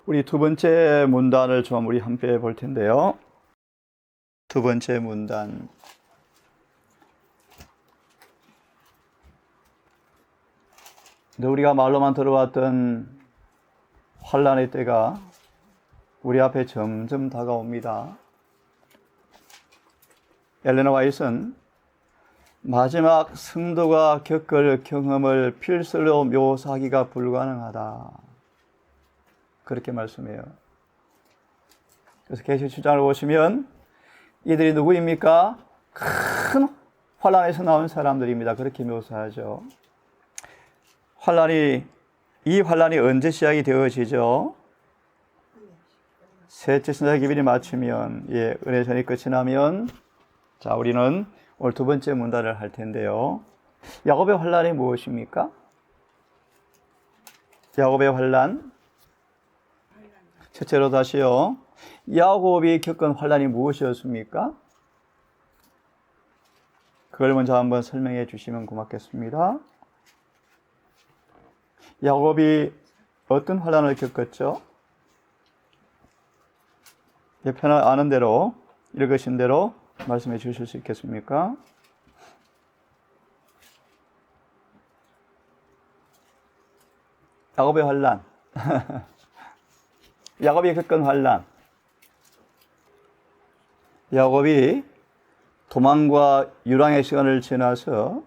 우리 두 번째 문단을 좀 우리 함께 볼 텐데요. 두 번째 문단. 우리가 말로만 들어왔던 환란의 때가 우리 앞에 점점 다가옵니다. 엘레나 화이트는 마지막 성도가 겪을 경험을 필설로 묘사하기가 불가능하다, 그렇게 말씀해요. 그래서 계시 7장을 보시면 이들이 누구입니까? 큰 환란에서 나온 사람들입니다. 그렇게 묘사하죠. 이 환란이 언제 시작이 되어지죠? 셋째 선사 기빈이 마치면, 은혜전이 끝이 나면, 자, 우리는 오늘 두 번째 문단을 할 텐데요. 야곱의 환란이 무엇입니까? 야곱의 환란. 첫째로 다시요. 야곱이 겪은 환란이 무엇이었습니까? 그걸 먼저 한번 설명해 주시면 고맙겠습니다. 야곱이 어떤 환란을 겪었죠? 편히 아는 대로, 읽으신 대로 말씀해 주실 수 있겠습니까? 야곱의 환란. 야곱이 겪은 환란. 야곱이 도망과 유랑의 시간을 지나서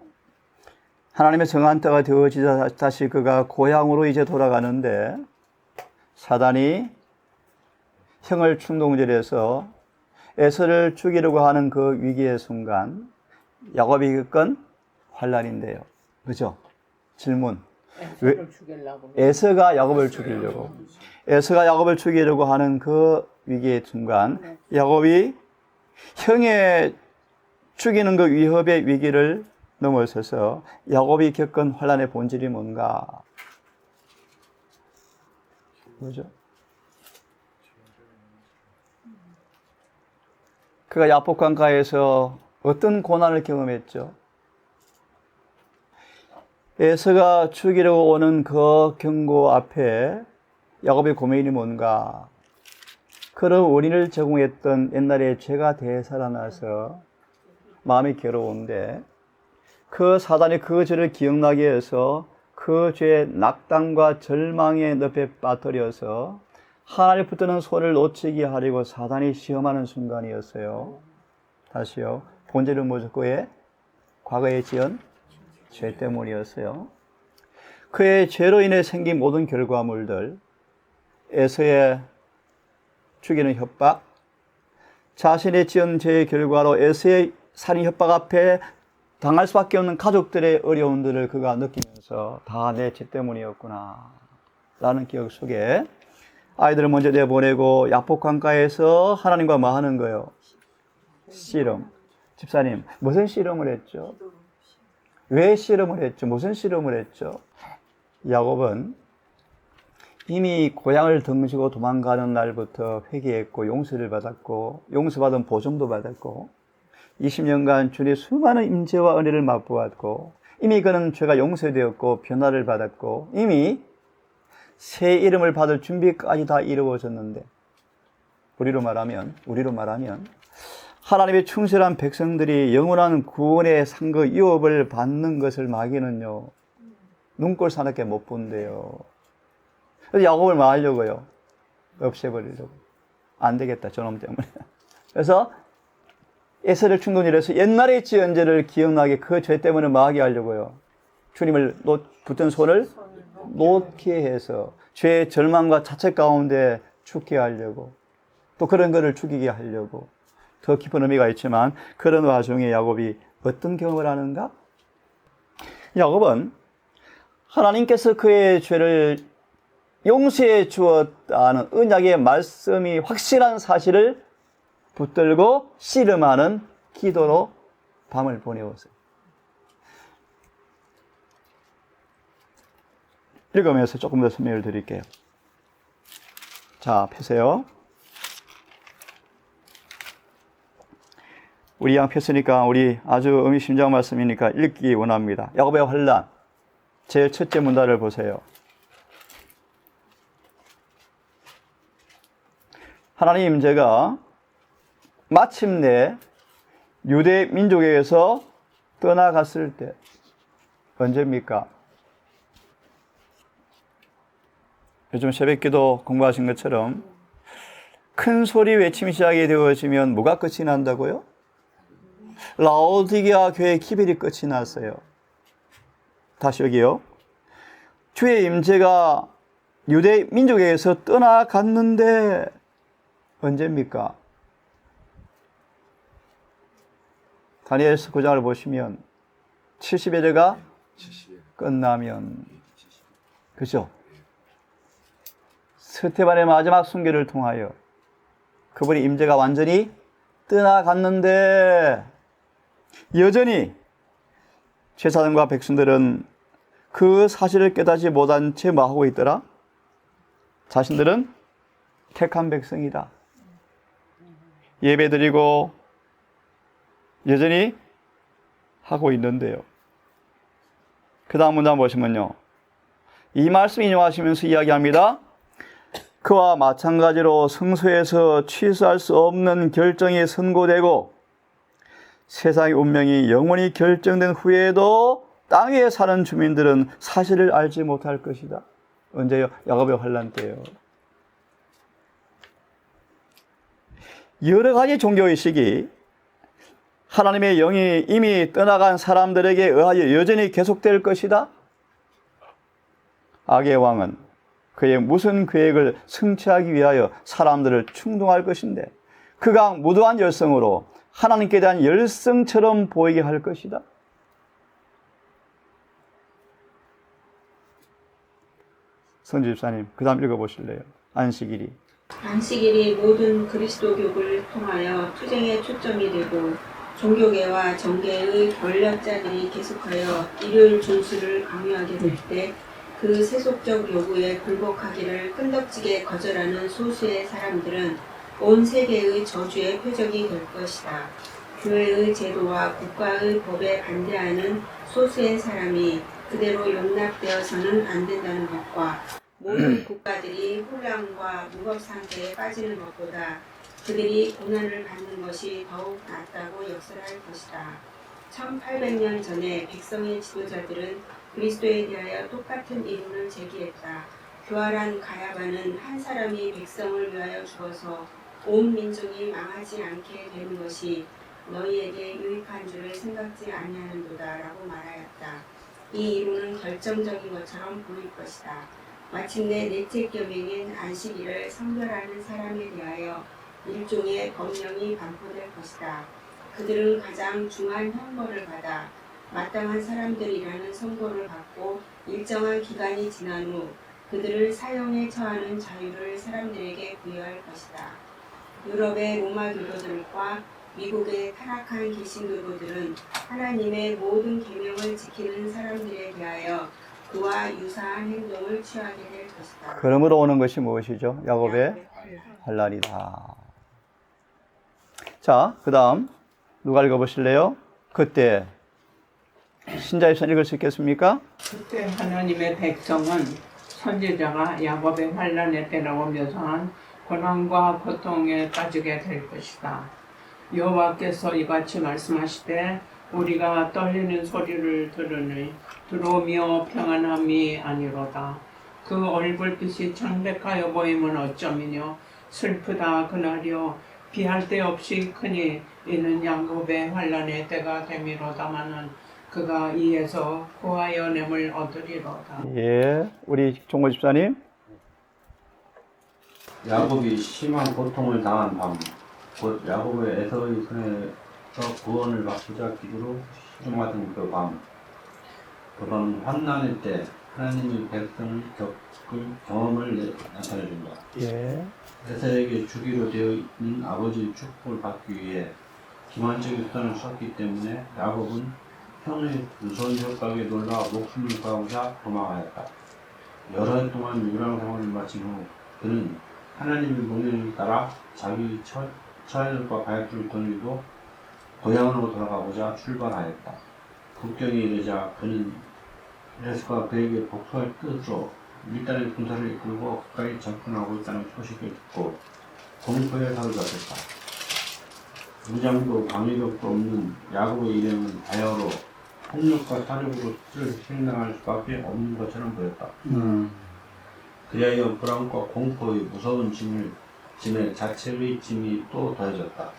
하나님의 정한 때가 되어지자 다시 그가 고향으로 이제 돌아가는데, 사단이 형을 충동질해서 에서를 죽이려고 하는 그 위기의 순간, 야곱이 겪은 환란인데요. 그죠? 질문. 에서가 야곱을 죽이려고. 에서가 야곱을 죽이려고 하는 그 위기의 순간, 야곱이 형의 죽이는 그 위협의 위기를 넘어서서 야곱이 겪은 환란의 본질이 뭔가? 뭐죠? 그가 야복 강가에서 어떤 고난을 경험했죠? 에서가 죽이려고 오는 그 경고 앞에 야곱의 고민이 뭔가? 그런 원인을 제공했던 옛날에 죄가 되살아나서 마음이 괴로운데, 그 사단이 그 죄를 기억나게 해서 그 죄의 낙담과 절망의 늪에 빠뜨려서 하나님 붙드는 손을 놓치게 하려고 사단이 시험하는 순간이었어요. 다시요. 본질은 뭐죠? 그의 과거에 지은 죄 때문이었어요. 그의 죄로 인해 생긴 모든 결과물들, 에서의 죽이는 협박, 자신이 지은 죄의 결과로 에서의 살인 협박 앞에 당할 수밖에 없는 가족들의 어려움들을 그가 느끼면서 다 내 죄 때문이었구나 라는 기억 속에 아이들을 먼저 내보내고 야복 강가에서 하나님과 뭐 하는 거예요? 씨름. 집사님, 무슨 씨름을 했죠? 왜 씨름을 했죠? 무슨 씨름을 했죠? 야곱은 이미 고향을 등지고 도망가는 날부터 회개했고 용서를 받았고, 용서받은 보증도 받았고, 20년간 주님의 수많은 임재와 은혜를 맛보았고, 이미 그는 죄가 용서되었고 변화를 받았고, 이미 새 이름을 받을 준비까지 다 이루어졌는데, 우리로 말하면 하나님의 충실한 백성들이 영원한 구원의 상그 유업을 받는 것을 마귀는요, 눈꼴 사납게 못 본대요. 그래서 야곱을 뭐 하려고요? 없애버리려고. 안 되겠다, 저놈 때문에. 그래서 에서를 충동질해서 옛날에 지은 죄를 기억나게 그 죄 때문에 뭐 하게 하려고요? 주님을 붙든 손을 놓게 해서 죄의 절망과 자책 가운데 죽게 하려고, 또 그런 것을 죽이게 하려고. 더 깊은 의미가 있지만, 그런 와중에 야곱이 어떤 경험을 하는가? 야곱은 하나님께서 그의 죄를 용서해 주었다는 언약의 말씀이 확실한 사실을 붙들고 씨름하는 기도로 밤을 보내었어요. 읽으면서 조금 더 설명을 드릴게요. 자, 펴세요. 우리 양 폈으니까 우리 아주 의미심장한 말씀이니까 읽기 원합니다. 야곱의 환란, 제일 첫째 문단을 보세요. 하나님 임재가 마침내 유대 민족에게서 떠나갔을 때 언제입니까? 요즘 새벽기도 공부하신 것처럼 큰 소리 외침이 시작이 되어지면 뭐가 끝이 난다고요? 라오디게아 교회 기별이 끝이 났어요. 다시 여기요. 주의 임재가 유대 민족에게서 떠나갔는데 언제입니까? 다니엘서 9장을 보시면 70의 제가 끝나면, 그죠? 스테반의 마지막 순교를 통하여 그분의 임재가 완전히 떠나갔는데 여전히 제사장과 백성들은 그 사실을 깨닫지 못한 채 뭐 하고 있더라? 자신들은 택한 백성이다. 예배드리고 여전히 하고 있는데요. 그 다음 문장 보시면요. 이 말씀 인용하시면서 이야기합니다. 그와 마찬가지로 성소에서 취소할 수 없는 결정이 선고되고 세상의 운명이 영원히 결정된 후에도 땅 위에 사는 주민들은 사실을 알지 못할 것이다. 언제요? 야곱의 환란 때요. 여러 가지 종교의식이 하나님의 영이 이미 떠나간 사람들에게 의하여 여전히 계속될 것이다. 악의 왕은 그의 무슨 계획을 성취하기 위하여 사람들을 충동할 것인데 그가 무도한 열성으로 하나님께 대한 열성처럼 보이게 할 것이다. 성주 집사님, 그 다음 읽어보실래요? 안식일이. 안식일이 모든 그리스도교를 통하여 투쟁의 초점이 되고 종교계와 정계의 권력자들이 계속하여 일요일 준수를 강요하게 될 때 그 세속적 요구에 굴복하기를 끈덕지게 거절하는 소수의 사람들은 온 세계의 저주의 표적이 될 것이다. 교회의 제도와 국가의 법에 반대하는 소수의 사람이 그대로 용납되어서는 안 된다는 것과 모든 국가들이 혼란과 무법 상태에 빠지는 것보다 그들이 고난을 받는 것이 더욱 낫다고 역설할 것이다. 1800년 전에 백성의 지도자들은 그리스도에 대하여 똑같은 이론을 제기했다. 교활한 가야바는 한 사람이 백성을 위하여 죽어서 온 민족이 망하지 않게 되는 것이 너희에게 유익한 줄을 생각지 아니하는도다 라고 말하였다. 이 이론은 결정적인 것처럼 보일 것이다. 마침내 넷째 계명인 안식일을 성별하는 사람에 대하여 일종의 법령이 반포될 것이다. 그들은 가장 중한 형벌을 받아 마땅한 사람들이라는 선고를 받고 일정한 기간이 지난 후 그들을 사형에 처하는 자유를 사람들에게 부여할 것이다. 유럽의 로마 교도들과 미국의 타락한 개신교도들은 하나님의 모든 계명을 지키는 사람들에 대하여 그와 유사한 행동을 취하게 될 것이다. 그러므로 오는 것이 무엇이죠? 야곱의 환란이다. 자, 그 다음 누가 읽어보실래요? 그때 신자에서 읽을 수 있겠습니까? 그때 하나님의 백성은 선지자가 야곱의 환란의 때라고 묘사한 고난과 고통에 빠지게 될 것이다. 여호와께서 이같이 말씀하시되 우리가 떨리는 소리를 들으며 평안함이 아니로다. 그 얼굴빛이 창백하여 보임은 어쩌미뇨. 슬프다 그날이요 비할 데 없이 크니 이는 야곱의 환란의 때가 됨이로다마는 그가 이에서 구하여 냄을 얻으리로다. 예, 우리 종고 집사님. 야곱이 심한 고통을 당한 밤, 곧 야곱의 에서의 손에서 구원을 받고자 기도로 시종하던 그 밤, 그건 환난의 때 하나님의 백성을 겪을 경험을 나타내준다. 예. 에서에게 주기로 되어 있는 아버지의 축복을 받기 위해 기만적인 수단을 썼기 때문에 야곱은 형의 무서운 협박에 놀라 목숨을 구하고자 도망하였다. 여러 해 동안 유랑 생활을 마친 후 그는 하나님의 명령에 따라 자기 처자들과 가족들을 거느리고 고향으로 돌아가고자 출발하였다. 국경에 이르자 그는 레스가 그에게 복수할 뜻으로 밀단의 군사를 이끌고 가까이 접근하고 있다는 소식을 듣고 공포에 사로잡혔다. 무장도 방위력도 없는 야곱의 일행은 바야흐로 폭력과 사력으로 뜻을 행당할 수밖에 없는 것처럼 보였다. 그리하여 불안과 공포의 무서운 짐에 자체의 짐이 또 더해졌다.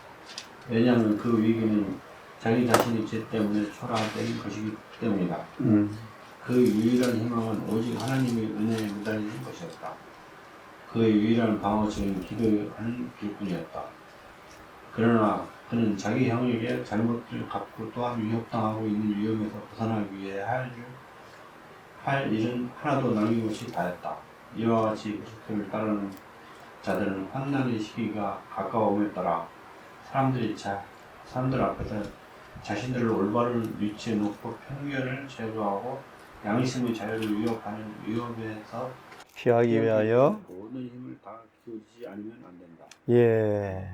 왜냐하면 그 위기는 자기 자신의 죄 때문에 초라된 것이기 때문이다. 그 유일한 희망은 오직 하나님의 은혜에 매달리는 것이었다. 그의 유일한 방어책은 기도하는 길뿐이었다. 그러나 그는 자기 형에게 잘못을 갚고 또한 위협당하고 있는 위험에서 벗어나기 위해 할 일은 하나도 남김없이 다했다. 이와 같이 그리스도를 따르는 자들은 환난의 시기가 가까움에 따라 사람들 앞에서 자신들을 올바른 위치에 놓고 편견을 제거하고 양심의 자유를 위협하는 위협에서 피하기 위하여 모든 힘을 다 키우지 않으면 안 된다. 예.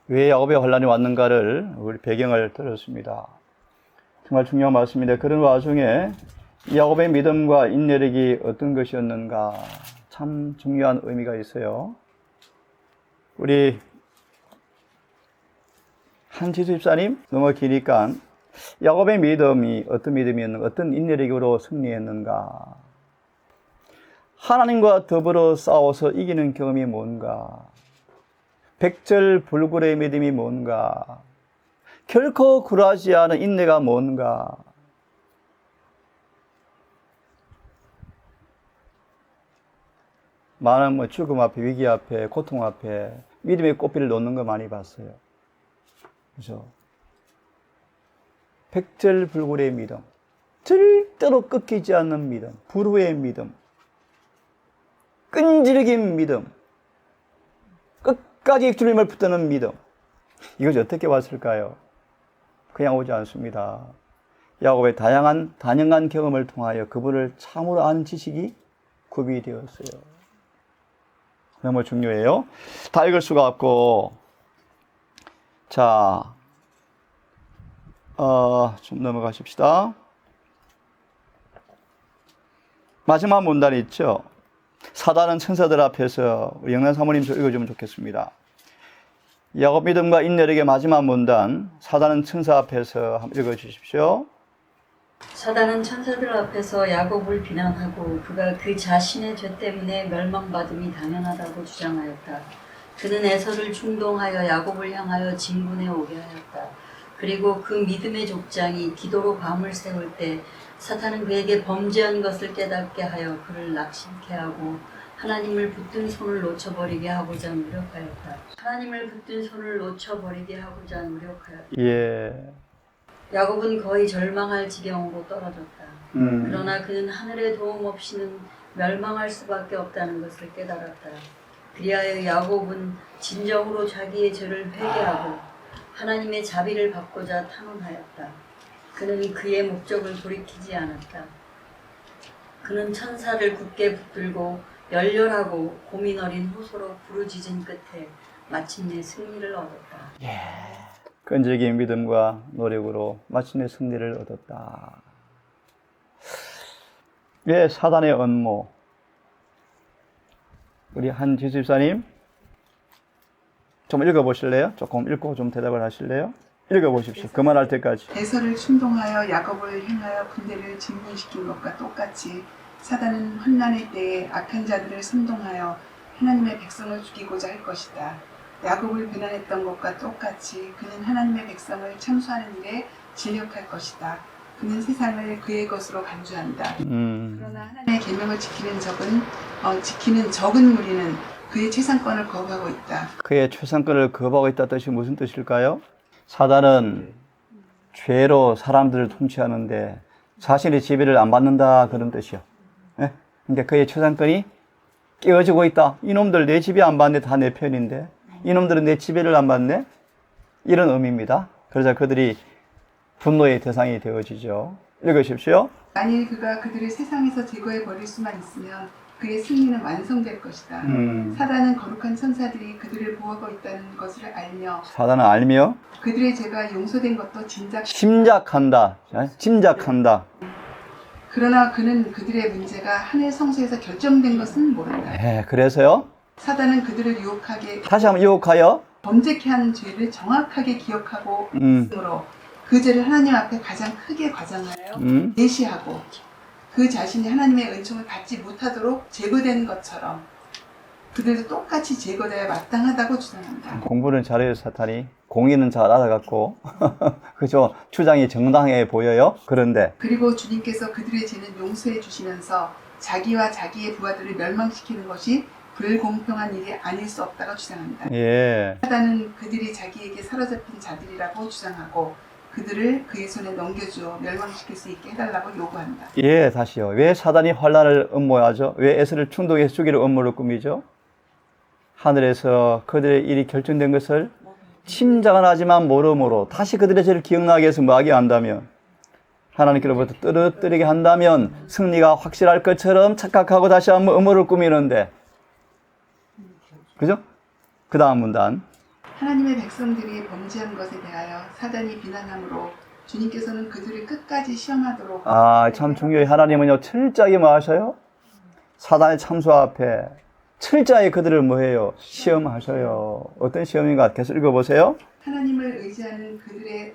왜 야곱의 환란이 왔는가를 우리 배경을 들었습니다. 정말 중요한 말씀인데 그런 와중에 야곱의 믿음과 인내력이 어떤 것이었는가 참 중요한 의미가 있어요. 우리 한지수 집사님 너무 기니까 야곱의 믿음이 어떤 믿음이었는가, 어떤 인내력으로 승리했는가, 하나님과 더불어 싸워서 이기는 경험이 뭔가, 백절불굴의 믿음이 뭔가, 결코 굴하지 않은 인내가 뭔가. 많은 죽음 앞에, 위기 앞에, 고통 앞에 믿음의 꽃비를 놓는 거 많이 봤어요. 그죠? 백절불굴의 믿음, 절대로 꺾이지 않는 믿음, 불후의 믿음, 끈질긴 믿음, 끝까지 주님을 붙드는 믿음. 이것이 어떻게 왔을까요? 그냥 오지 않습니다. 야곱의 다양한 경험을 통하여 그분을 참으로 아는 지식이 구비되었어요. 너무 중요해요. 다 읽을 수가 없고, 자, 좀 넘어가십시다. 마지막 문단이 있죠. 사단은 천사들 앞에서 우리 영란 사모님 좀 읽어주면 좋겠습니다. 야곱 믿음과 인내력의 마지막 문단, 사단은 천사 앞에서 한번 읽어주십시오. 사단은 천사들 앞에서 야곱을 비난하고 그가 그 자신의 죄 때문에 멸망받음이 당연하다고 주장하였다. 그는 에서를 충동하여 야곱을 향하여 진군해 오게 하였다. 그리고 그 믿음의 족장이 기도로 밤을 새울 때 사탄은 그에게 범죄한 것을 깨닫게 하여 그를 낙심케 하고 하나님을 붙든 손을 놓쳐버리게 하고자 노력하였다. 하나님을 붙든 손을 놓쳐버리게 하고자 노력하였다. 예. 야곱은 거의 절망할 지경으로 떨어졌다. 그러나 그는 하늘의 도움 없이는 멸망할 수밖에 없다는 것을 깨달았다. 그리하여 야곱은 진정으로 자기의 죄를 회개하고 하나님의 자비를 받고자 탐험하였다. 그는 그의 목적을 돌이키지 않았다. 그는 천사를 굳게 붙들고 열렬하고 고민 어린 호소로 부르짖은 끝에 마침내 승리를 얻었다. 끈질긴 믿음과 노력으로 마침내 승리를 얻었다. 예, 사단의 업무. 우리 한지수 집사님 좀 읽어보실래요? 조금 읽고 좀 대답을 하실래요? 읽어보십시오. 그만할 때까지. 에서를 충동하여 야곱을 향하여 군대를 진군시킨 것과 똑같이 사단은 환난의 때에 악한 자들을 선동하여 하나님의 백성을 죽이고자 할 것이다. 야곱을 비난했던 것과 똑같이 그는 하나님의 백성을 참수하는 일에 진력할 것이다. 그는 세상을 그의 것으로 간주한다. 그러나 하나님의 계명을 지키는 적은 무리는 그의 최상권을 거부하고 있다. 그의 최상권을 거부하고 있다는 뜻이 무슨 뜻일까요? 사단은 죄로 사람들을 통치하는데 자신의 지배를 안 받는다 그런 뜻이요. 예? 그러니까 그의 최상권이 깨어지고 있다. 이놈들 내 지배 안 받네. 다 내 편인데 이놈들은 내 지배를 안 받네. 이런 의미입니다. 그러자 그들이 분노의 대상이 되어지죠. 읽으십시오. 만일 그가 그들을 세상에서 제거해 버릴 수만 있으면 그의 승리는 완성될 것이다. 사단은 거룩한 천사들이 그들을 보호하고 있다는 것을 알며 사단은 알며 그들의 죄가 용서된 것도 짐작한다. 그러나 그는 그들의 문제가 하늘 성소에서 결정된 것은 모른다. 네, 그래서요. 사단은 그들을 유혹하게 다시 한번 유혹하여 범죄케 한 죄를 정확하게 기억하고 있으므로 그 죄를 하나님 앞에 가장 크게 과장하여 내시하고 그 자신이 하나님의 은총을 받지 못하도록 제거된 것처럼 그들도 똑같이 제거되어야 마땅하다고 주장한다. 공부는 잘해요, 사탄이. 공의는 잘 알아갖고. 그죠? 주장이 정당해 보여요. 그런데 그리고 주님께서 그들의 죄는 용서해 주시면서 자기와 자기의 부하들을 멸망시키는 것이 불공평한 일이 아닐 수 없다고 주장한다. 예. 사단은 그들이 자기에게 사로잡힌 자들이라고 주장하고 그들을 그의 손에 넘겨주어 멸망시킬 수 있게 해달라고 요구한다. 예, 다시요. 왜 사단이 환란을 음모하죠? 왜 에스를 충동해서 죽이려 음모를 꾸미죠? 하늘에서 그들의 일이 결정된 것을 짐작은 하지만 모름으로 다시 그들의 죄를 기억나게 해서 뭐하게 한다면 하나님께로부터 떨어뜨리게 한다면 승리가 확실할 것처럼 착각하고 다시 한번 음모를 꾸미는데 그죠? 그 다음 문단 하나님의 백성들이 범죄한 것에 대하여 사단이 비난함으로 주님께서는 그들을 끝까지 시험하도록 참 중요해요. 하나님은요 철저하게 뭐 하셔요? 사단의 참수 앞에 철저하게 그들을 뭐해요? 시험하셔요. 어떤 시험인가 계속 읽어보세요. 하나님을 의지하는 그들의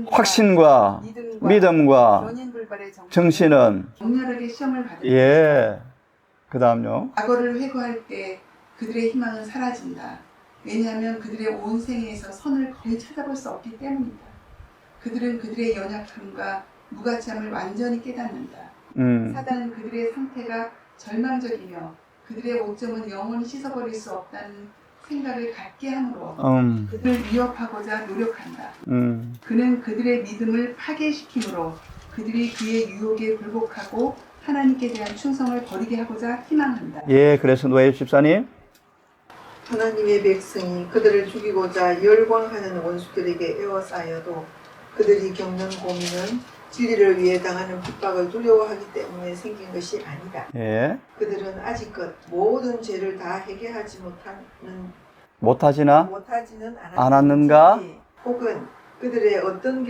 확신과 믿음과 연인불발의 정신은 격렬하게 시험을 받을 예. 그 다음요. 과거를 회고할 때 그들의 희망은 사라진다. 왜냐하면 그들의 온 생애에서 선을 거의 찾아볼 수 없기 때문이다. 그들은 그들의 연약함과 무가치함을 완전히 깨닫는다. 사단은 그들의 상태가 절망적이며 그들의 목적은 영원히 씻어버릴 수 없다는 생각을 갖게 함으로 그들을 위협하고자 노력한다. 그는 그들의 믿음을 파괴시키므로 그들이 그의 유혹에 굴복하고 하나님께 대한 충성을 버리게 하고자 희망한다. 예, 그래서 노예 집사님. 하나님의 백성이 그들을 죽이고자 열광하는 원수들에게 에워싸여도 그들이 겪는 고민은 진리를 위해 당하는 핍박을 두려워하기 때문에 생긴 것이 아니다. 예. 그들은 아직껏 모든 죄를 다 해결하지 못하지는 않았는가? 혹은 그들의 어떤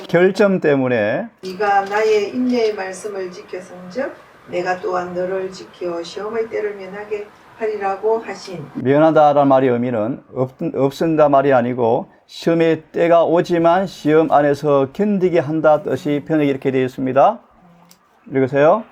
결점 때문에 네가 나의 인내의 말씀을 지켰은즉 내가 또한 너를 지켜 시험의 때를 면하게 하리라고 하신. 면하다라는 말의 의미는 없앤다 말이 아니고 시험의 때가 오지만 시험 안에서 견디게 한다 뜻이 번역이 이렇게 되어 있습니다. 읽으세요.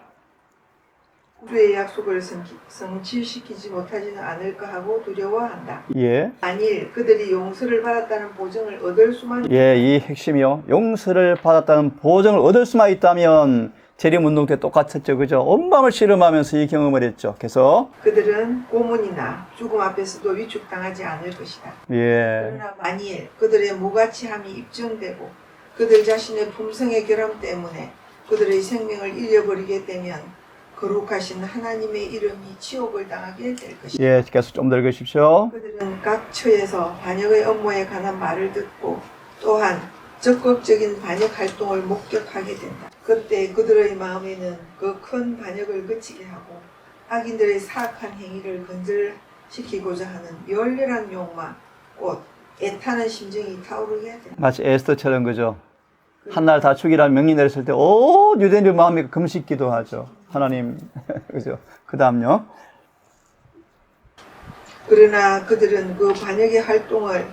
구주의 약속을 성취시키지 못하지는 않을까 하고 두려워한다. 예. 만일 그들이 용서를 받았다는 보증을 얻을 수만 예, 이 핵심이요. 용서를 받았다는 보증을 얻을 수만 있다면 재림운동 때 똑같았죠. 그죠? 온 밤을 씨름하면서 이 경험을 했죠. 그래서 그들은 고문이나 죽음 앞에서도 위축당하지 않을 것이다. 예. 그러나 만일 그들의 무가치함이 입증되고 그들 자신의 품성의 결함 때문에 그들의 생명을 잃어버리게 되면 거룩하신 하나님의 이름이 치욕을 당하게 될 것이다. 예, 계속 좀 더 읽으십시오. 그들은 각 처에서 반역의 업무에 관한 말을 듣고 또한 적극적인 반역 활동을 목격하게 된다. 그때 그들의 마음에는 그 큰 반역을 그치게 하고 악인들의 사악한 행위를 근절시키고자 하는 열렬한 욕망, 곧 애타는 심정이 타오르게 된다. 마치 에스더처럼 그죠? 한날 다 죽이라는 명령 내렸을 때, 유대인들 마음이 금식 기도하죠. 하나님, 그죠? 그 다음요. 그러나 그들은 그 반역의 활동을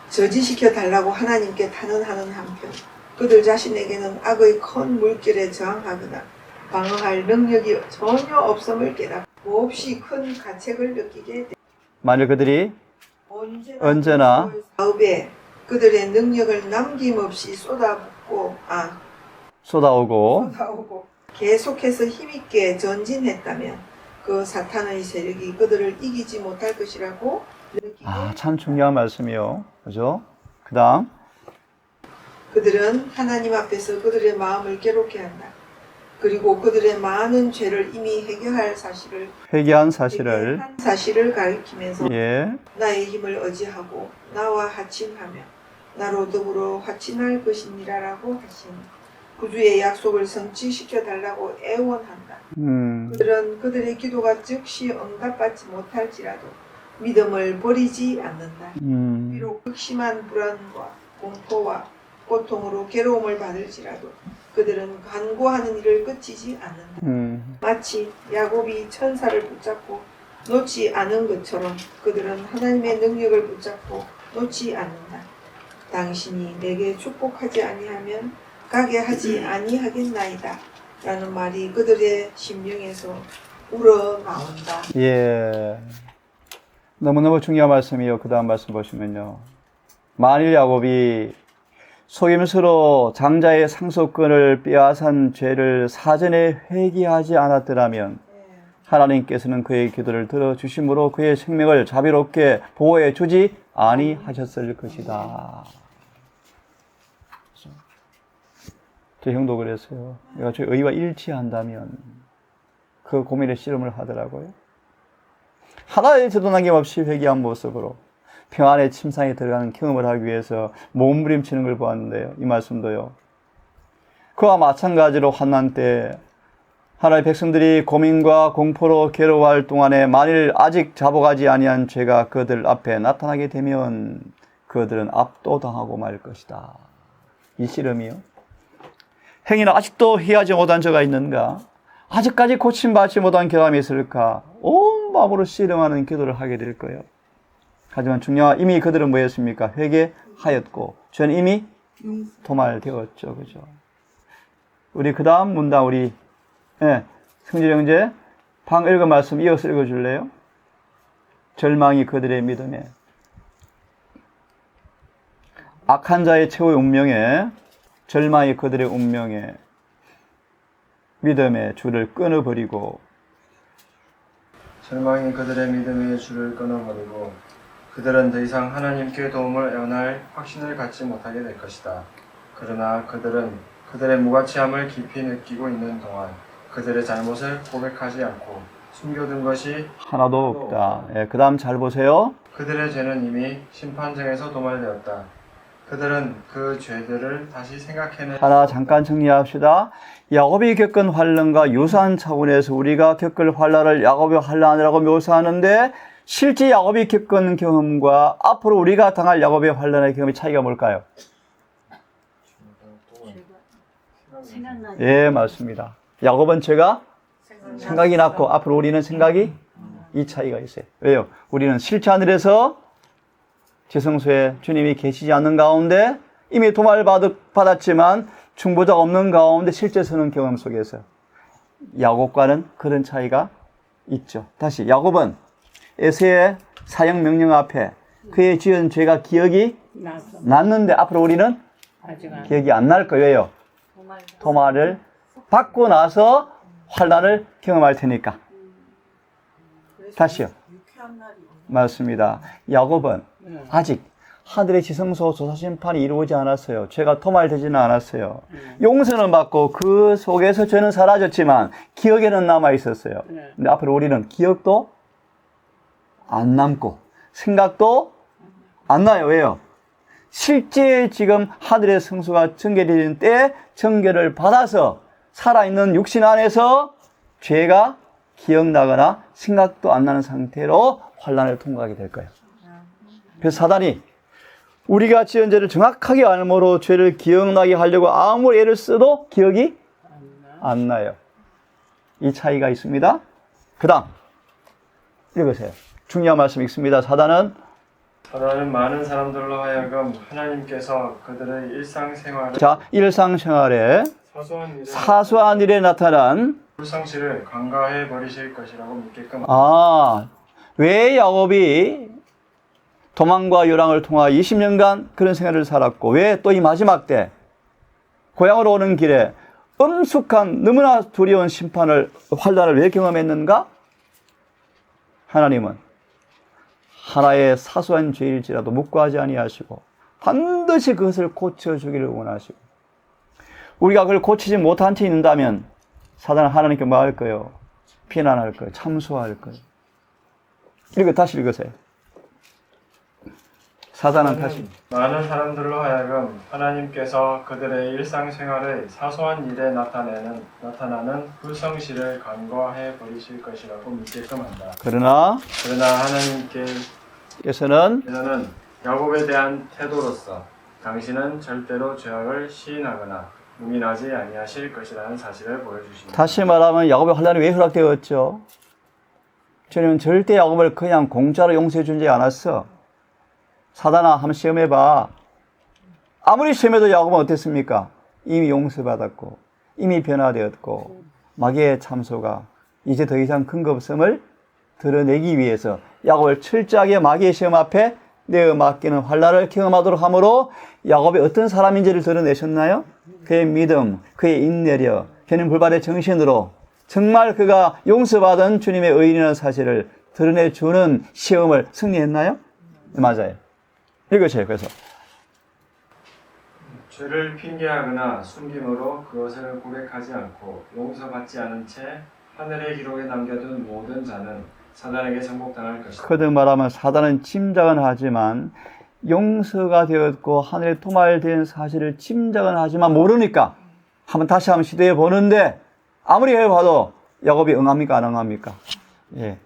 저지시켜 달라고 하나님께 탄원하는 한편 그들 자신에게는 악의 큰 물결에 저항하거나 방어할 능력이 전혀 없음을 깨닫고 몹시 큰 가책을 느끼게 된다. 만일 그들이 언제나 사업에 그들의 능력을 남김없이 쏟아오고 계속해서 힘있게 전진했다면 그 사탄의 세력이 그들을 이기지 못할 것이라고 느끼게 참 중요한 말씀이요. 그죠? 그 다음. 그들은 하나님 앞에서 그들의 마음을 괴롭게 한다. 그리고 그들의 많은 죄를 이미 회개한 사실을 가리키면서 예. 나의 힘을 의지하고 나와 하친하며 나로 더불어 하친할 것이니라라고 하신 구주의 약속을 성취시켜 달라고 애원한다. 그들은 그들의 기도가 즉시 응답받지 못할지라도 믿음을 버리지 않는다. 비록 극심한 불안과 공포와 고통으로 괴로움을 받을지라도 그들은 간구하는 일을 그치지 않는다. 마치 야곱이 천사를 붙잡고 놓지 않은 것처럼 그들은 하나님의 능력을 붙잡고 놓지 않는다. 당신이 내게 축복하지 아니하면 가게 하지 아니하겠나이다. 라는 말이 그들의 심령에서 우러나온다. 예. 너무너무 중요한 말씀이요. 그 다음 말씀 보시면요. 만일 야곱이 속임수로 장자의 상속권을 빼앗은 죄를 사전에 회개하지 않았더라면 하나님께서는 그의 기도를 들어주심으로 그의 생명을 자비롭게 보호해 주지 아니하셨을 것이다. 제 형도 그랬어요. 내가 저 의와 일치한다면 그 고민의 씨름을 하더라고요. 하나의 제도 남김없이 회개한 모습으로 평안의 침상에 들어가는 경험을 하기 위해서 몸부림치는 걸 보았는데요. 이 말씀도요. 그와 마찬가지로 환난 때 하나님의 백성들이 고민과 공포로 괴로워할 동안에 만일 아직 잡아가지 아니한 죄가 그들 앞에 나타나게 되면 그들은 압도당하고 말 것이다. 이 씨름이요. 행위는 아직도 해하지 못한 죄가 있는가? 아직까지 고침받지 못한 결함이 있을까? 온 마음으로 씨름하는 기도를 하게 될 거예요. 하지만 중요한 이미 그들은 뭐였습니까? 회개하였고 죄는 이미 도말되었죠. 그죠? 우리 그 다음 문단 우리 성질 형제 방 읽은 말씀 이어서 읽어줄래요? 절망이 그들의 믿음에 악한 자의 최후의 운명에 절망이 그들의 운명에 믿음의 줄을 끊어버리고 절망이 그들의 믿음의 줄을 끊어버리고 그들은 더 이상 하나님께 도움을 애원할 확신을 갖지 못하게 될 것이다. 그러나 그들은 그들의 무가치함을 깊이 느끼고 있는 동안 그들의 잘못을 고백하지 않고 숨겨둔 것이 하나도 없다. 예, 그 다음 잘 보세요. 그들의 죄는 이미 심판정에서 도말되었다. 그들은 그 죄들을 다시 생각해내 하나 잠깐 정리합시다. 야곱이 겪은 환난과 유사한 차원에서 우리가 겪을 환난을 야곱의 환난이라고 묘사하는데 실제 야곱이 겪은 경험과 앞으로 우리가 당할 야곱의 환난의 경험의 차이가 뭘까요? 예, 맞습니다. 야곱은 죄가 생각이 났고 앞으로 우리는 생각이 이 차이가 있어요. 왜요? 우리는 실제 하늘에서 지성소에 주님이 계시지 않는 가운데 이미 도말 받았지만 중보자가 없는 가운데 실제 서는 경험 속에서 야곱과는 그런 차이가 있죠. 다시 야곱은 에서의 사형 명령 앞에 그의 지은 죄가 기억이 났는데 앞으로 우리는 기억이 안 날 거예요. 도말을 받고 나서 환난을 경험할 테니까. 다시요. 맞습니다. 야곱은 아직 하늘의 지성소 조사심판이 이루어지지 않았어요. 죄가 도말되지는 않았어요. 용서는 받고 그 속에서 죄는 사라졌지만 기억에는 남아 있었어요. 근데 앞으로 우리는 기억도 안 남고 생각도 안 나요. 왜요? 실제 지금 하늘의 성소가 정결되는 때 정결을 받아서 살아있는 육신 안에서 죄가 기억나거나 생각도 안 나는 상태로 환난을 통과하게 될 거예요. 그래서 사단이 우리가 지은 죄를 정확하게 알므로 죄를 기억나게 하려고 아무리 애를 써도 기억이 안 나요. 이 차이가 있습니다. 그 다음 읽으세요. 중요한 말씀 읽습니다. 사단은 많은 사람들로 하여금 하나님께서 그들의 일상생활에 일상생활에 사소한 일에 나타난 불성실을 간과해 버리실 것이라고 믿게끔 왜 야곱이 도망과 요랑을 통하여 20년간 그런 생활을 살았고 왜 또 이 마지막 때 고향으로 오는 길에 엄숙한 너무나 두려운 심판을 환난을 왜 경험했는가? 하나님은 하나의 사소한 죄일지라도 묵과하지 아니하시고 반드시 그것을 고쳐주기를 원하시고 우리가 그걸 고치지 못한 채 있는다면 사단은 하나님께 뭐 할 거예요? 비난할 거예요. 참소할 거예요. 다시 읽으세요. 사단은 다시 많은 사람들로 하여금 하나님께서 그들의 일상생활의 사소한 일에 나타나는 불성실을 간과해 버리실 것이라고 믿게끔 한다. 그러나 하나님께서는 야곱에 대한 태도로서 당신은 절대로 죄악을 시인하거나 용인하지 아니하실 것이라는 사실을 보여주십니다. 다시 말하면 야곱의 환난이 왜 허락되었죠? 주님은 절대 야곱을 그냥 공짜로 용서해 주지 않았어. 사단아, 한번 시험해봐. 아무리 시험해도 야곱은 어땠습니까? 이미 용서받았고, 이미 변화되었고, 마귀의 참소가 이제 더 이상 근거 없음을 드러내기 위해서 야곱을 철저하게 마귀의 시험 앞에 내어 맡기는 환난을 경험하도록 함으로 야곱이 어떤 사람인지를 드러내셨나요? 그의 믿음, 그의 인내력, 그는 불발의 정신으로 정말 그가 용서받은 주님의 의인이라는 사실을 드러내주는 시험을 승리했나요? 맞아요. 읽으세요. 그래서 죄를 핑계하거나 숨김으로 그것을 고백하지 않고 용서받지 않은 채 하늘의 기록에 남겨둔 모든 자는 사단에게 정복당할 것이다. 거듭 말하면 사단은 짐작은 하지만 용서가 되었고 하늘에 토말된 사실을 짐작은 하지만 모르니까 다시 한번 시도해 보는데 아무리 해봐도 야곱이 응합니까 안 응합니까? 예,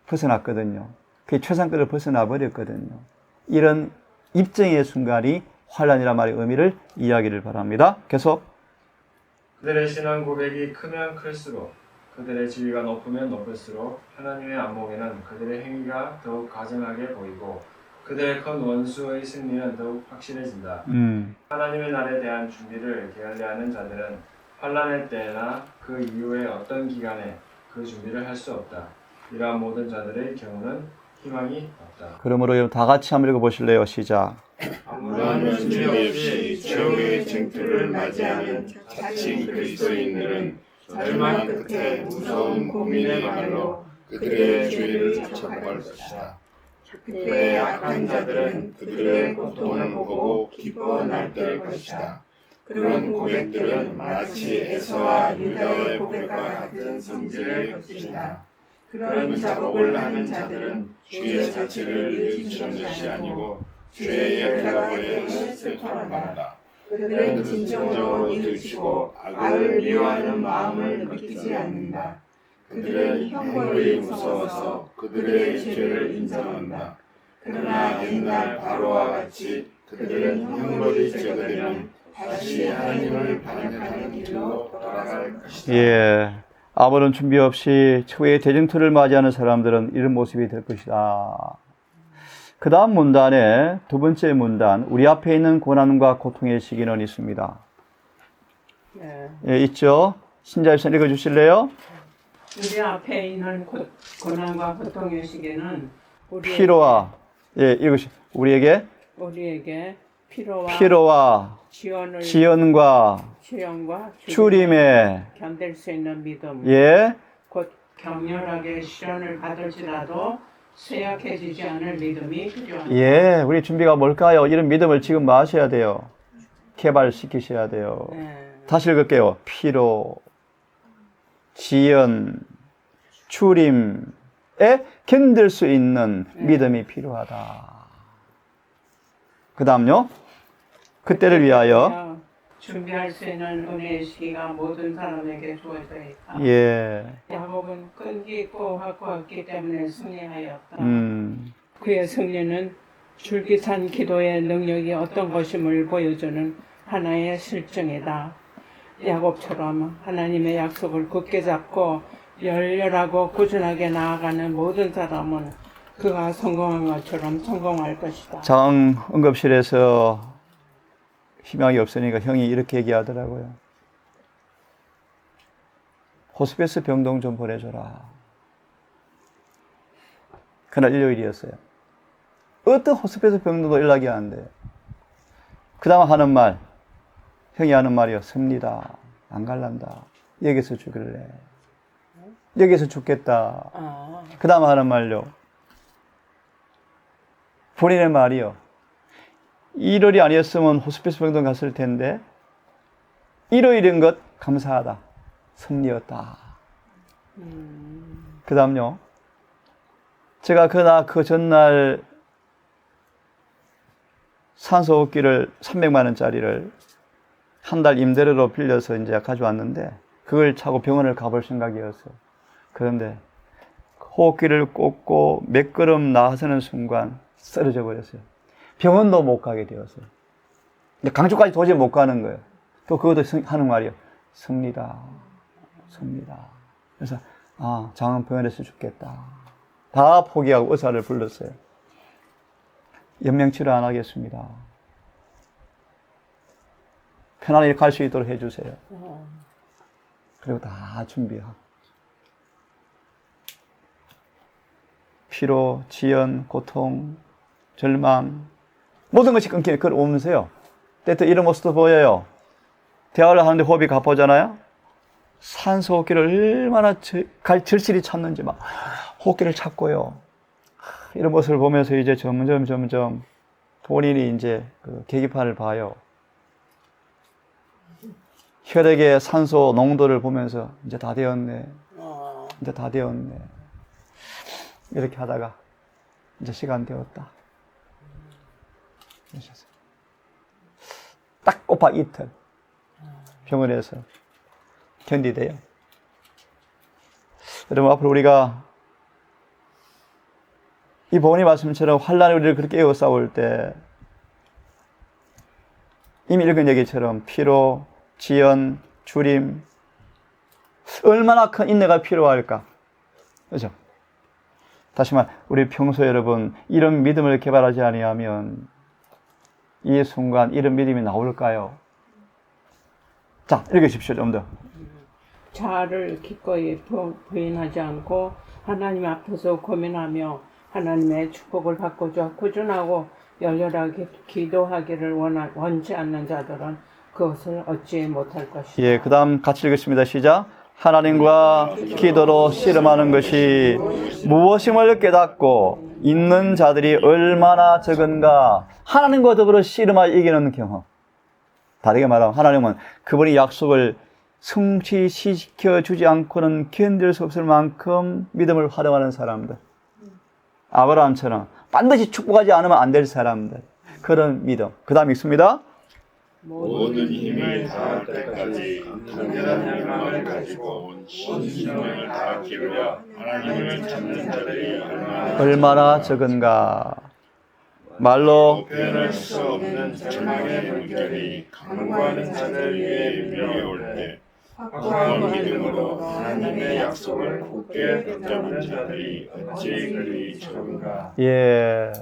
벗어났거든요. 그 최상급을 벗어나 버렸거든요. 이런 입증의 순간이 환난이란 말의 의미를 이해하기를 바랍니다. 계속. 그들의 신앙 고백이 크면 클수록 그들의 지위가 높으면 높을수록 하나님의 안목에는 그들의 행위가 더욱 가증하게 보이고 그들의 큰 원수의 승리는 더욱 확실해진다. 하나님의 날에 대한 준비를 게을리하는 자들은 환난의 때나 그 이후의 어떤 기간에 그 준비를 할 수 없다. 이러한 모든 자들의 경우는 희망이 없다. 그러므로 여러분 다 같이 한번 읽어보실래요? 시작. 아무런 준비 없이 최후의 쟁투를 맞이하는 자칭 그리스도인들은 절망 끝에 무서운 고민의 말로 그들의 죄를 적발할 것이다. 그때 악한 자들은 그들의 고통을 보고 기뻐 날뛸 것이다. 그런 고백들은 마치 에서와 유다의 고백과 같은 성질의 것이다. 그런 작업을 하는 자들은 죄 자체를 일으키는 것이 아니고 죄의 결과에 슬픔을 받는다. 그들은 진정으로 일으키고 악을 미워하는 마음을 느끼지 않는다. 그들은 형벌이 무서워서 그들의 죄를 인정한다. 그러나 옛날 바로와 같이 그들은 형벌이 제거되면 다시 하나님을 반역하는 길로 돌아갈 것이다. 예, 아무런 준비 없이 최후의 대쟁투를 맞이하는 사람들은 이런 모습이 될 것이다. 그 다음 문단에 두 번째 문단, 우리 앞에 있는 고난과 고통의 시기는 있습니다. 네. 예, 있죠? 신자유선 읽어주실래요? 우리 앞에 있는 고난과 고통의 시기는 피로와, 예, 우리에게 피로와 지연과 추림에 견딜 수 있는 믿음, 예, 곧 격렬하게 시련을 받을지라도 쇠약해지지 않을 믿음이 필요합니다. 예, 우리 준비가 뭘까요? 이런 믿음을 지금 마셔야 돼요. 개발시키셔야 돼요. 네. 다시 읽을게요. 피로, 지연, 추림에 견딜 수 있는 믿음이 필요하다. 그 다음요. 그때를 위하여 준비할 수 있는 은혜의 시기가 모든 사람에게 주어져 있다. 예. 야곱은 끈기 있고 확고했기 때문에 승리하였다. 그의 승리는 줄기찬 기도의 능력이 어떤 것임을 보여주는 하나의 실증이다. 야곱처럼 하나님의 약속을 굳게 잡고 열렬하고 꾸준하게 나아가는 모든 사람은 그가 성공한 것처럼 성공할 것이다. 장 응급실에서 희망이 없으니까 형이 이렇게 얘기하더라고요. 호스피스 병동 좀 보내줘라. 그날 일요일이었어요. 어떤 호스피스 병동도 연락이 안 돼. 그 다음 하는 말, 형이 하는 말이요. 섭니다. 안 갈란다. 여기서 죽을래. 여기서 죽겠다. 그 다음 하는 말요. 본인의 말이요. 1월이 아니었으면 호스피스 병동 갔을 텐데 1월인 것 감사하다. 승리였다. 그 다음요. 제가 그 전날 산소호흡기를 300만 원짜리를 한 달 임대료로 빌려서 이제 가져왔는데 그걸 차고 병원을 가볼 생각이었어요. 그런데 호흡기를 꽂고 몇 걸음 나서는 순간 쓰러져 버렸어요. 병원도 못 가게 되었어요. 강주까지 도저히 못 가는 거예요. 또 그것도 하는 말이에요. 승리다. 승리다. 그래서 장은 병원에서 죽겠다. 다 포기하고 의사를 불렀어요. 연명치료 안 하겠습니다. 편안히 갈 수 있도록 해주세요. 그리고 다 준비하고. 피로, 지연, 고통, 절망, 모든 것이 끊기는 그걸 오면서요. 때때 이런 모습도 보여요. 대화를 하는데 호흡이 가빠오잖아요. 산소 호흡기를 얼마나 절실히 찾는지 막 호흡기를 찾고요. 이런 모습을 보면서 이제 점점 본인이 이제 그 계기판을 봐요. 혈액의 산소 농도를 보면서 이제 다 되었네. 이제 다 되었네. 이렇게 하다가 이제 시간 되었다. 딱 꼬파 이틀 병원에서 견디대요. 여러분 앞으로 우리가 이 본의 말씀처럼 환란이 우리를 그렇게 에워싸올 때 이미 읽은 얘기처럼 피로, 지연, 주림 얼마나 큰 인내가 필요할까? 그죠? 다시 말, 우리 평소에 여러분 이런 믿음을 개발하지 아니하면 이 순간 이런 믿음이 나올까요? 자, 읽으십시오. 좀 더. 자아를 기꺼이 부인하지 않고 하나님 앞에서 고민하며 하나님의 축복을 받고자 꾸준하고 열렬하게 기도하기를 원치 않는 자들은 그것을 얻지 못할 것이다. 예, 그 다음 같이 읽겠습니다. 시작. 하나님과 기도로 씨름하는 것이 무엇임을 깨닫고 있는 자들이 얼마나 적은가. 하나님과 더불어 씨름하여 이기는 경험. 다르게 말하면 하나님은 그분이 약속을 성취시켜 주지 않고는 견딜 수 없을 만큼 믿음을 활용하는 사람들. 아브라함처럼 반드시 축복하지 않으면 안 될 사람들. 그런 믿음. 그 다음 읽습니다. 모든 힘을 다할 때까지 강렬한 열망을 가지고 온 신심을 다 기울여 하나님을 찾는 자들이 얼마나 적은가. 말로 표현할 수 없는 절망의 물결이 강구하는 자들 위에 밀려올 때 확고한 믿음으로 하나님의 약속을 굳게 붙잡은 자들이 어찌 그리 적은가. 예.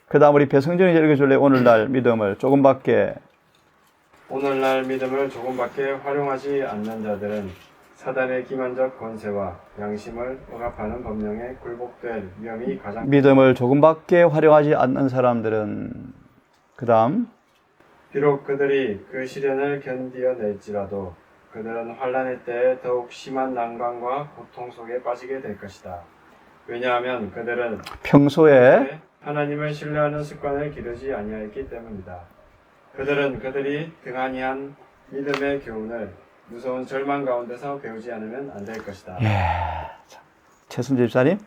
그 다음 우리 배성준이 읽어줄래? 오늘날 믿음을 조금밖에. 오늘날 믿음을 조금밖에 활용하지 않는 자들은 사단의 기만적 권세와 양심을 억압하는 법령에 굴복될 위험이 가장 믿음을 조금밖에 활용하지 않는 사람들은 그 다음 비록 그들이 그 시련을 견디어낼지라도 그들은 환난의 때에 더욱 심한 난관과 고통 속에 빠지게 될 것이다. 왜냐하면 그들은 평소에 하나님을 신뢰하는 습관을 기르지 아니하였기 때문이다. 그들은 그들이 등한히 한 믿음의 교훈을 무서운 절망 가운데서 배우지 않으면 안 될 것이다. 최순재 집사님.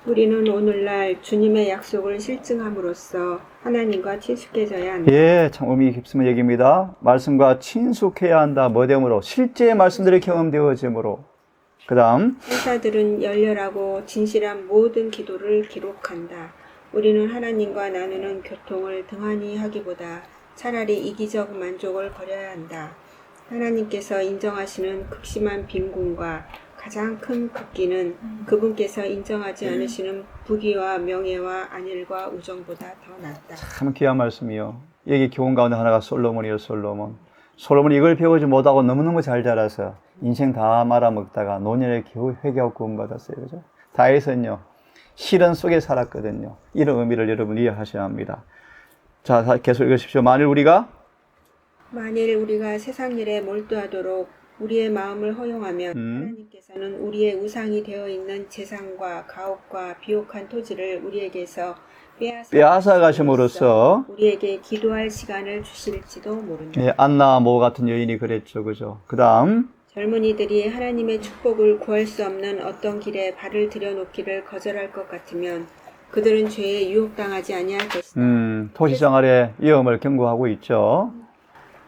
우리는 오늘날 주님의 약속을 실증함으로써 하나님과 친숙해져야 한다. 예, 참 의미 깊은 얘기입니다. 말씀과 친숙해야 한다. 뭐 되므로? 실제 말씀들이 경험되어짐으로. 그 다음 회사들은 열렬하고 진실한 모든 기도를 기록한다. 우리는 하나님과 나누는 교통을 등한히 하기보다 차라리 이기적 만족을 버려야 한다. 하나님께서 인정하시는 극심한 빈곤과 가장 큰 극기는 그분께서 인정하지 않으시는 부귀와 명예와 안일과 우정보다 더 낫다. 참 귀한 말씀이요. 여기 교훈 가운데 하나가 솔로몬이요. 솔로몬이 이걸 배우지 못하고 너무너무 잘 자라서 인생 다 말아먹다가 노년에 겨우 회개하고 구원받았어요. 그죠? 다윗은요, 시련 속에 살았거든요. 이런 의미를 여러분 이해하셔야 합니다. 자, 계속 읽으십시오. 만일 우리가 세상 일에 몰두하도록 우리의 마음을 허용하면 하나님께서는 우리의 우상이 되어 있는 재산과 가옥과 비옥한 토지를 우리에게서 빼앗아 가심으로써 우리에게 기도할 시간을 주실지도 모른다. 예, 안나 모 같은 여인이 그랬죠. 그죠? 그 다음 젊은이들이 하나님의 축복을 구할 수 없는 어떤 길에 발을 들여놓기를 거절할 것 같으면 그들은 죄에 유혹당하지 아니할 것이다. 도시생활의 위험을 경고하고 있죠.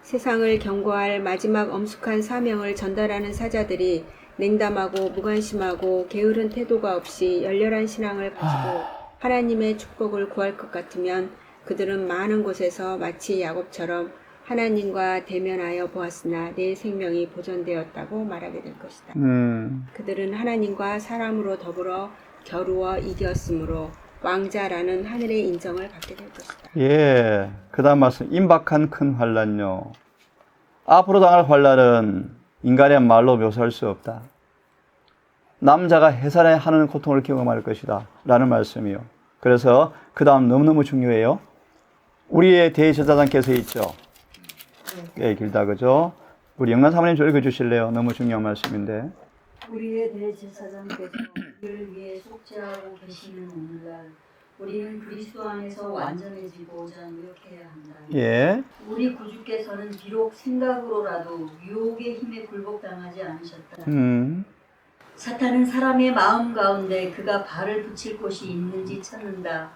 세상을 경고할 마지막 엄숙한 사명을 전달하는 사자들이 냉담하고 무관심하고 게으른 태도가 없이 열렬한 신앙을 가지고 하나님의 축복을 구할 것 같으면 그들은 많은 곳에서 마치 야곱처럼 하나님과 대면하여 보았으나 내 생명이 보존되었다고 말하게 될 것이다. 그들은 하나님과 사람으로 더불어 겨루어 이겼으므로 왕자라는 하늘의 인정을 받게 될 것이다. 예, 그 다음 말씀, 임박한 큰 환란요. 앞으로 당할 환란은 인간의 말로 묘사할 수 없다. 남자가 해산하는 고통을 경험할 것이다 라는 말씀이요. 그래서 그 다음 너무너무 중요해요. 우리의 대제사장께서 있죠. 꽤 길다, 그죠? 우리 영란 사모님 좀 읽어주실래요? 너무 중요한 말씀인데. 우리의 대제사장께서 우리를 위해 속죄하고 계시는 오늘날 우리는 그리스도 안에서 완전해지고자 노력해야 한다. 예. 우리 구주께서는 비록 생각으로라도 유혹의 힘에 굴복당하지 않으셨다. 사탄은 사람의 마음 가운데 그가 발을 붙일 곳이 있는지 찾는다.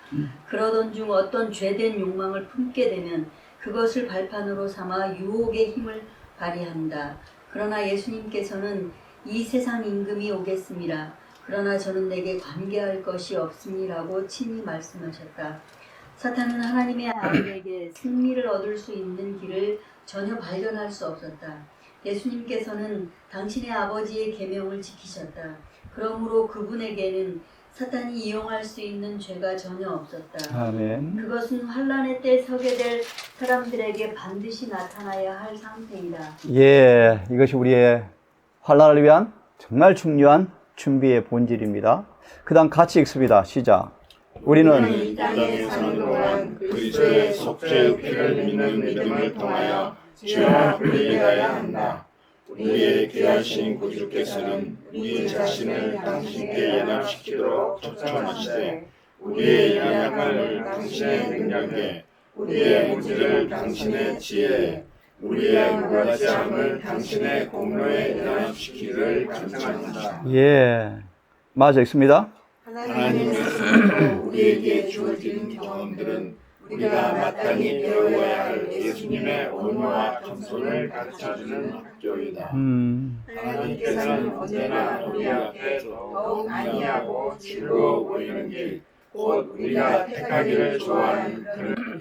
그러던 중 어떤 죄된 욕망을 품게 되면 그것을 발판으로 삼아 유혹의 힘을 발휘한다. 그러나 예수님께서는 이 세상 임금이 오겠습니다. 그러나 저는 내게 관계할 것이 없음이라고 친히 말씀하셨다. 사탄은 하나님의 아들에게 승리를 얻을 수 있는 길을 전혀 발견할 수 없었다. 예수님께서는 당신의 아버지의 계명을 지키셨다. 그러므로 그분에게는 사탄이 이용할 수 있는 죄가 전혀 없었다. 아멘. 그것은 환란의 때 서게 될 사람들에게 반드시 나타나야 할 상태이다. 예, 이것이 우리의 환란을 위한 정말 중요한 준비의 본질입니다. 그 다음 같이 읽습니다. 시작. 우리는 이 땅에 사는 동안 그리스도의 속죄의 피를 믿는 믿음을 통하여 죄와 분리하여야 한다. 우리의 귀하신 구주께서는 우리 자신을 당신께 연합시키도록 초청하시되 우리의 연약함을 당신의 능력에, 우리의 무지를 당신의 지혜에, 우리의 무가치함을 당신의 공로에 연합시키기를 간청한다. 예, 맞아 읽습니다. 하나님의 손으로 우리에게 주어진 경험들은 우리가 마땅히 배워야 할 예수님의 온유와 겸손을 가르쳐주는 학교이다. 하나님께서는 언제나 우리 앞에 더욱 안이하고 즐거워 보이는 길, 곧 우리가 택하기를 좋아하는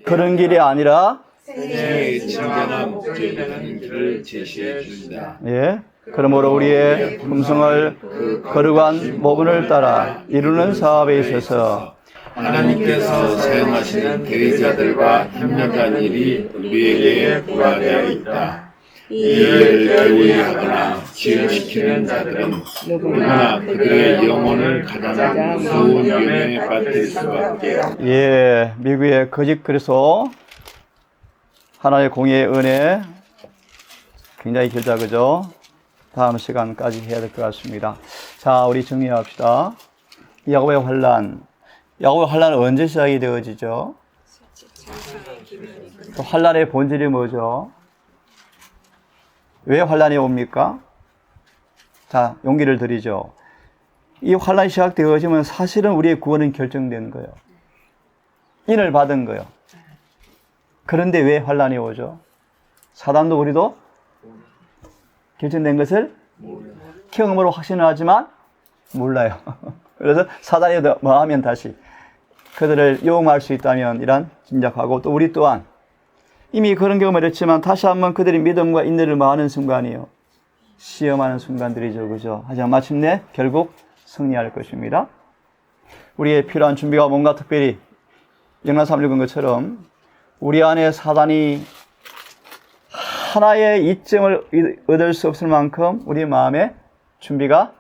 그런 길이 아니라 생애의 진정한 목적이 되는 길을 제시해 주신다. 예, 그러므로 우리의 품성을 거룩한 모분을 따라 이루는 사업에 있어서 하나님께서 사용하시는 대리자들과 협력한 일이 우리에게 부과되어 있다. 이 일을 결의하거나 지연시키는 자들은 누구나 그들의 영혼을 가장 무서운 위험에 빠뜨릴 수밖에 없다. 예, 미국의 거짓 그리스도 하나의 공의의 은혜 굉장히 길다, 그죠? 다음 시간까지 해야 될 것 같습니다. 자, 우리 정리합시다. 야곱의 환란. 야곱의 환란은 언제 시작이 되어지죠? 또 환란의 본질이 뭐죠? 왜 환란이 옵니까? 자, 용기를 드리죠. 이 환란이 시작되어지면 사실은 우리의 구원은 결정된 거예요. 인을 받은 거예요. 그런데 왜 환란이 오죠? 사단도 우리도 결정된 것을 경험으로 확신을 하지만 몰라요. 그래서 사단이 뭐 하면 다시 그들을 요용할 수 있다면 이란 짐작하고, 또 우리 또한 이미 그런 경험을 했지만 다시 한번 그들의 믿음과 인내를 마하는 순간이요, 시험하는 순간들이죠, 그죠? 하지만 마침내 결국 승리할 것입니다. 우리의 필요한 준비가 뭔가, 특별히 영란 3 읽은 것처럼 우리 안에 사단이 하나의 이점을 얻을 수 없을 만큼 우리 마음에 준비가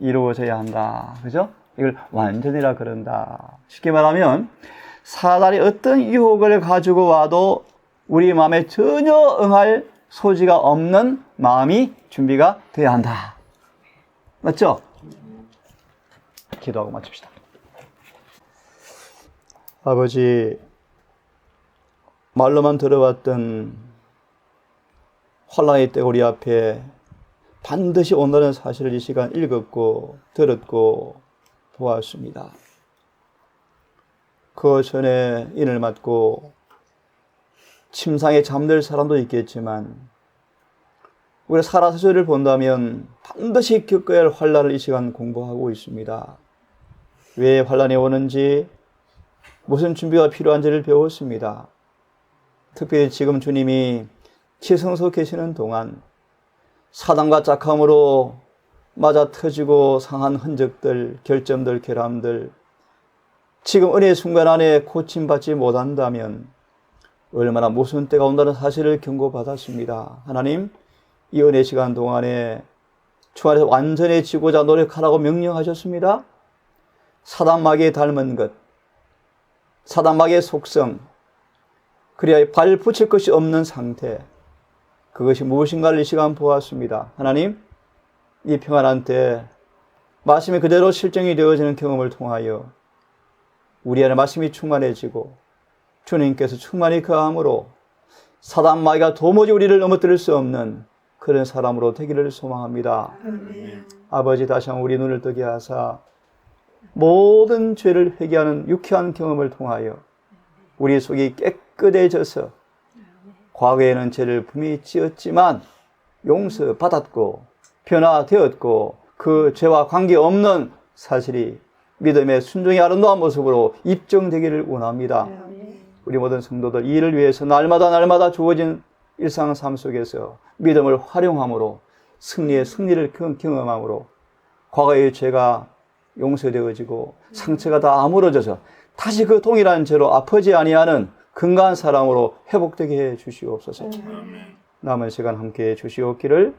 이루어져야 한다. 그죠? 이걸 완전이라 그런다. 쉽게 말하면 사단이 어떤 유혹을 가지고 와도 우리 마음에 전혀 응할 소지가 없는 마음이 준비가 돼야 한다. 맞죠? 기도하고 마칩시다. 아버지, 말로만 들어왔던 환란의 때 우리 앞에 반드시 온다는 사실을 이 시간 읽었고 들었고 보았습니다. 그 전에 인을 맞고 침상에 잠들 사람도 있겠지만 우리가 살아서를 본다면 반드시 겪어야 할 환란을 이 시간 공부하고 있습니다. 왜 환란이 오는지, 무슨 준비가 필요한지를 배웠습니다. 특별히 지금 주님이 지성소 계시는 동안 사단과 짝함으로 맞아 터지고 상한 흔적들, 결점들, 결함들 지금 은혜의 순간 안에 고침받지 못한다면 얼마나 무서운 때가 온다는 사실을 경고받았습니다. 하나님, 이 은혜 시간 동안에 주 안에서 완전해지고자 노력하라고 명령하셨습니다. 사단마귀에 닮은 것, 사단마귀의 속성, 그래야 발 붙일 것이 없는 상태, 그것이 무엇인가를 이 시간 보았습니다. 하나님, 이 평안한 때 말씀이 그대로 실정이 되어지는 경험을 통하여 우리 안에 말씀이 충만해지고 주님께서 충만히 거함으로 사단마귀가 도무지 우리를 넘어뜨릴 수 없는 그런 사람으로 되기를 소망합니다. 아버지, 다시 한번 우리 눈을 뜨게 하사 모든 죄를 회개하는 유쾌한 경험을 통하여 우리 속이 깨끗해져서 과거에는 죄를 분명히 지었지만 용서받았고 변화되었고 그 죄와 관계없는 사실이 믿음의 순종의 아름다운 모습으로 입증되기를 원합니다. 우리 모든 성도들 이 일을 위해서 날마다 주어진 일상 삶 속에서 믿음을 활용함으로 승리를 경험함으로 과거의 죄가 용서되어지고 상처가 다 아물어져서 다시 그 동일한 죄로 아프지 아니하는 건강한 사람으로 회복되게 해 주시옵소서. 남은 시간 함께 해 주시옵기를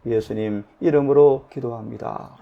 예수님 이름으로 기도합니다.